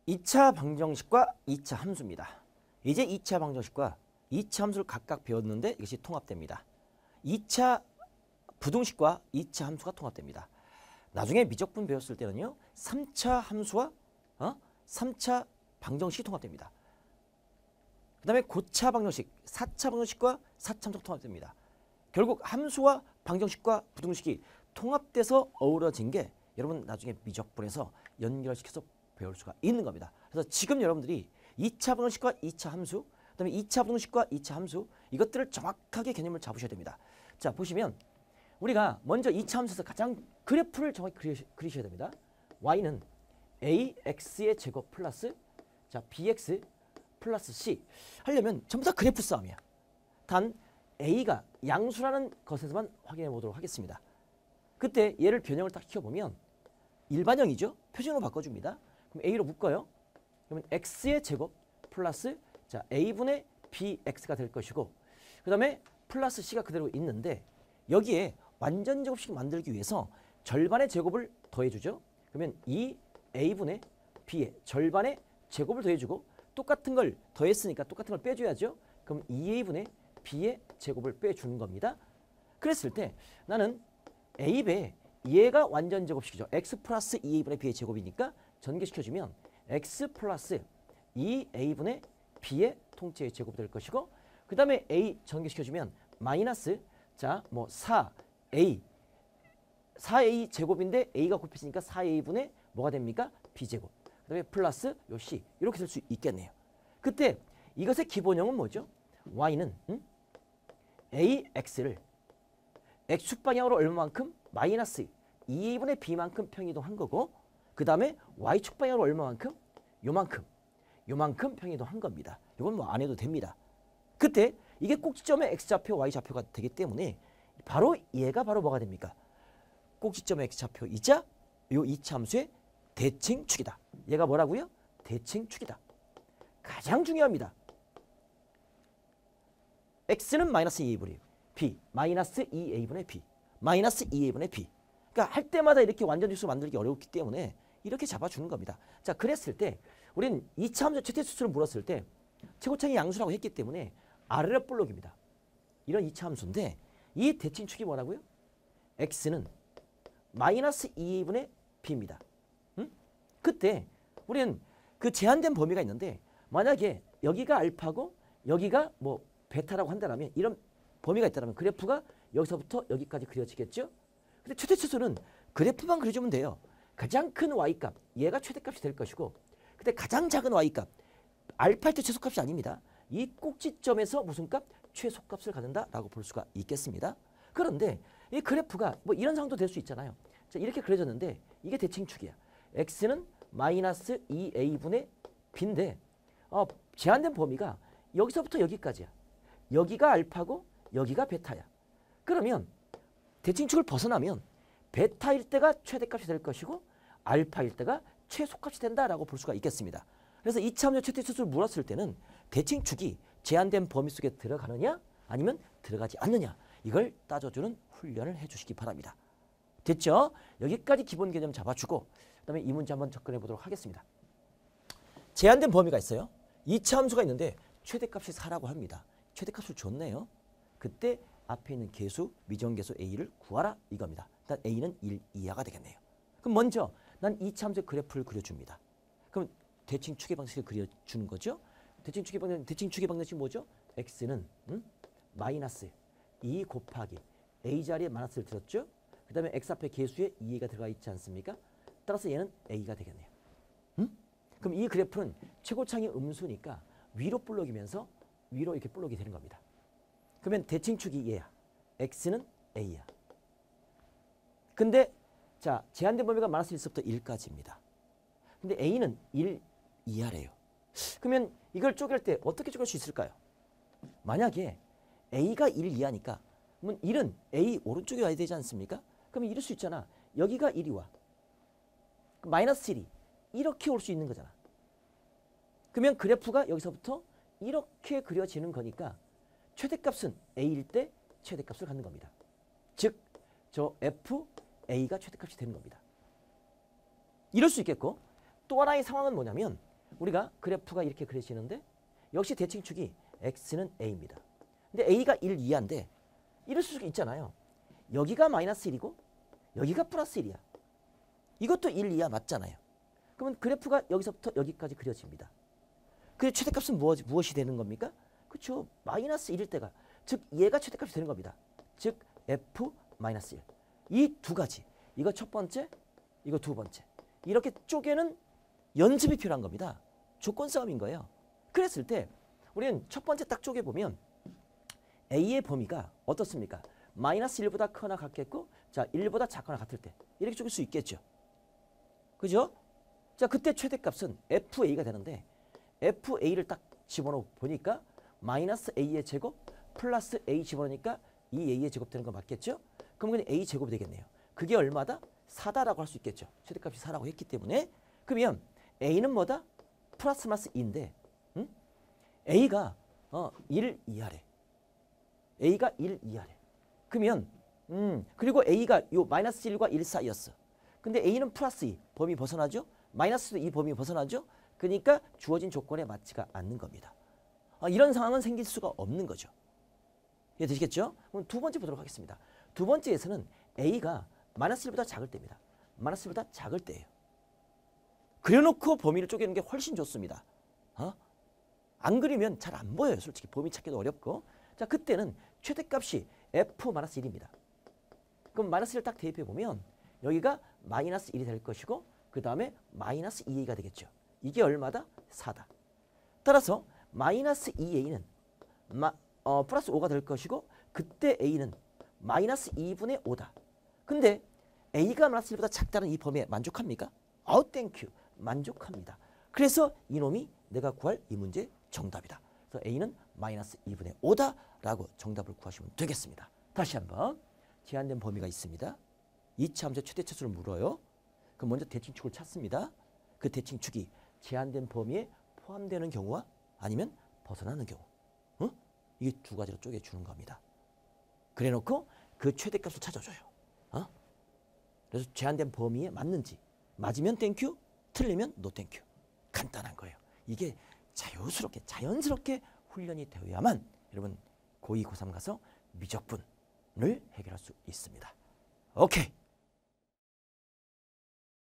2차 방정식과 2차 함수입니다. 이제 2차 방정식과 2차 함수를 각각 배웠는데 이것이 통합됩니다. 2차 부등식과 2차 함수가 통합됩니다. 나중에 미적분 배웠을 때는요. 3차 함수와 3차 방정식이 통합됩니다. 그 다음에 고차 방정식, 4차 방정식과 4차 함수가 통합됩니다. 결국 함수와 방정식과 부등식이 통합돼서 어우러진 게 여러분 나중에 미적분에서 연결시켜서 배울 수가 있는 겁니다. 그래서 지금 여러분들이 2차 방정식과 2차 함수, 그 다음에 2차 방정식과 2차 함수 이것들을 정확하게 개념을 잡으셔야 됩니다. 자, 보시면 우리가 먼저 2차 함수에서 가장 그래프를 정확히 그리셔야 됩니다. y는 ax의 제곱 플러스 bx 플러스 c 하려면 전부 다 그래프 싸움이야. 단 a가 양수라는 것에서만 확인해 보도록 하겠습니다. 그때 얘를 변형을 딱 시켜보면 일반형이죠. 표준으로 바꿔줍니다. 그럼 a로 묶어요. 그러면 x의 제곱 플러스 a분의 bx가 될 것이고 그 다음에 플러스 c가 그대로 있는데 여기에 완전 제곱식 만들기 위해서 절반의 제곱을 더해주죠. 그러면 2a분의 b의 절반의 제곱을 더해주고 똑같은 걸 더했으니까 똑같은 걸 빼줘야죠. 그럼 2a분의 b의 제곱을 빼주는 겁니다. 그랬을 때 나는 a배 얘가 완전 제곱식이죠. x 플러스 2a분의 b의 제곱이니까 전개시켜주면 x 플러스 2a분의 b의 통째의 제곱이 될 것이고 그 다음에 a 전개시켜주면 마이너스 4a 제곱인데 a가 곱해지니까 4a분의 뭐가 됩니까? b제곱. 그 다음에 플러스 요 c 이렇게 쓸 수 있겠네요. 그때 이것의 기본형은 뭐죠? y는 ax를 x축 방향으로 얼마만큼? 마이너스 2a분의 b만큼 평이동한 거고 그 다음에 y축 방향으로 얼마만큼? 요만큼 평이동한 겁니다. 이건 뭐 안 해도 됩니다. 그때 이게 꼭지점의 x좌표, y좌표가 되기 때문에 바로 얘가 바로 뭐가 됩니까? 꼭지점의 x좌표이자 요 2차 함수의 대칭축이다. 얘가 뭐라고요? 대칭축이다. 가장 중요합니다. x는 마이너스 2a분의 b, 마이너스 2a분의 b, 마이너스 2a분의 b. 그러니까 할 때마다 이렇게 완전 지수 만들기 어렵기 때문에 이렇게 잡아주는 겁니다. 자, 그랬을 때 우리는 2차 함수 최대수를 물었을 때 최고차이 양수라고 했기 때문에 아래로 볼록입니다. 이런 2차 함수인데 이 대칭축이 뭐라고요? x는 마이너스 2a분의 b입니다. 그때 우리는 그 제한된 범위가 있는데 만약에 여기가 알파고 여기가 뭐 베타라고 한다면 이런 범위가 있다면 그래프가 여기서부터 여기까지 그려지겠죠? 근데 최대치수는 그래프만 그려주면 돼요. 가장 큰 y값, 얘가 최대값이 될 것이고 근데 가장 작은 y값, 알파일 때 최소값이 아닙니다. 이 꼭지점에서 무슨 값? 최소값을 갖는다라고 볼 수가 있겠습니다. 그런데 이 그래프가 뭐 이런 상황도 될 수 있잖아요. 자, 이렇게 그려졌는데 이게 대칭축이야. x는 마이너스 2a분의 b인데 제한된 범위가 여기서부터 여기까지야. 여기가 알파고 여기가 베타야. 그러면 대칭축을 벗어나면 베타일 때가 최대값이 될 것이고 알파일 때가 최소값이 된다라고 볼 수가 있겠습니다. 그래서 2차 함수 최대치수를 물었을 때는 대칭축이 제한된 범위 속에 들어가느냐 아니면 들어가지 않느냐 이걸 따져주는 훈련을 해주시기 바랍니다. 됐죠? 여기까지 기본 개념 잡아주고 그다음에 이 문제 한번 접근해 보도록 하겠습니다. 제한된 범위가 있어요. 2차 함수가 있는데 최대값이 4라고 합니다. 최대값을 줬네요. 그때 앞에 있는 계수, 미정계수 a를 구하라 이겁니다. 일단 a는 1 이하가 되겠네요. 그럼 먼저 난 2차 함수의 그래프를 그려줍니다. 그럼 대칭축의 방식을 그려주는 거죠. 대칭축의 방식이 뭐죠? x는 마이너스 2 곱하기 a 자리에 마이너스를 들었죠. 그 다음에 x 앞에 계수에 2a가 들어가 있지 않습니까? 따라서 얘는 a가 되겠네요. 그럼 이 그래프는 최고창이 음수니까 위로 볼록이면서 위로 이렇게 볼록이 되는 겁니다. 그러면 대칭축이 얘야. x는 a야. 근데 자 제한된 범위가 마이너스 1서부터 1까지입니다. 근데 a는 1 이하래요. 그러면 이걸 쪼갤 때 어떻게 쪼갤 수 있을까요? 만약에 a가 1 이하니까 그러면 1은 a 오른쪽에 와야 되지 않습니까? 그러면 이럴 수 있잖아. 여기가 1이 와. 마이너스 1이 이렇게 올 수 있는 거잖아. 그러면 그래프가 여기서부터 이렇게 그려지는 거니까 최대값은 a일 때 최대값을 갖는 겁니다. 즉 저 fa가 최대값이 되는 겁니다. 이럴 수 있겠고 또 하나의 상황은 뭐냐면 우리가 그래프가 이렇게 그려지는데 역시 대칭축이 x는 a입니다. 근데 a가 1 이하인데 이럴 수 있잖아요. 여기가 마이너스 1이고 여기가 플러스 1이야. 이것도 1 이하 맞잖아요. 그러면 그래프가 여기서부터 여기까지 그려집니다. 그 최대값은 무엇이 되는 겁니까? 그렇죠. 마이너스 1일 때가, 즉 얘가 최대값이 되는 겁니다. 즉 f 마이너스 1. 이 두 가지. 이거 첫 번째, 이거 두 번째. 이렇게 쪼개는 연습이 필요한 겁니다. 조건 싸움인 거예요. 그랬을 때 우리는 첫 번째 딱 쪼개보면 A의 범위가 어떻습니까? 마이너스 1보다 크거나 같겠고, 자 1보다 작거나 같을 때 이렇게 쪼갤 수 있겠죠. 그죠? 자 그때 최대값은 FA가 되는데 FA를 딱 집어넣어 보니까 마이너스 A의 제곱 플러스 A 집어넣으니까 2A의 제곱 되는 거 맞겠죠? 그럼 그냥 A 제곱이 되겠네요. 그게 얼마다? 4다라고 할 수 있겠죠. 최대값이 4라고 했기 때문에. 그러면 A는 뭐다? 플러스 마이너스 2인데 A가 1 이하래. A가 1 이하래. 그러면 그리고 A가 요 마이너스 1과 1 사이였어. 근데 A는 플러스 2 범위 벗어나죠? 마이너스도 이 범위 벗어나죠? 그러니까 주어진 조건에 맞지가 않는 겁니다. 이런 상황은 생길 수가 없는 거죠. 이해되시겠죠? 그럼 두 번째 보도록 하겠습니다. 두 번째에서는 A가 마이너스 1보다 작을 때입니다. 마이너스 1보다 작을 때예요. 그려놓고 범위를 쪼개는 게 훨씬 좋습니다. 안 그리면 잘 안 보여요. 솔직히 범위 찾기도 어렵고. 자 그때는 최대값이 f-1입니다. 그럼 마이너스 1을 딱 대입해 보면 여기가 마이너스 1이 될 것이고 그 다음에 마이너스 2a가 되겠죠. 이게 얼마다? 4다. 따라서 마이너스 2a는 플러스 5가 될 것이고 그때 a는 마이너스 2분의 5다. 근데 a가 마이너스 1보다 작다는 이 범위에 만족합니까? 땡큐. 만족합니다. 그래서 이놈이 내가 구할 이 문제 정답이다. 그래서 a는 마이너스 2분의 5다라고 정답을 구하시면 되겠습니다. 다시 한번 제한된 범위가 있습니다. 2차 함수의 최대차수를 물어요. 그럼 먼저 대칭축을 찾습니다. 그 대칭축이 제한된 범위에 포함되는 경우와 아니면 벗어나는 경우. 이게 두 가지로 쪼개주는 겁니다. 그래놓고 그 최대값을 찾아줘요. 그래서 제한된 범위에 맞는지 맞으면 땡큐, 틀리면 노 땡큐. 간단한 거예요. 이게 자연스럽게 훈련이 되어야만 여러분 고2, 고3 가서 미적분을 해결할 수 있습니다. 오케이.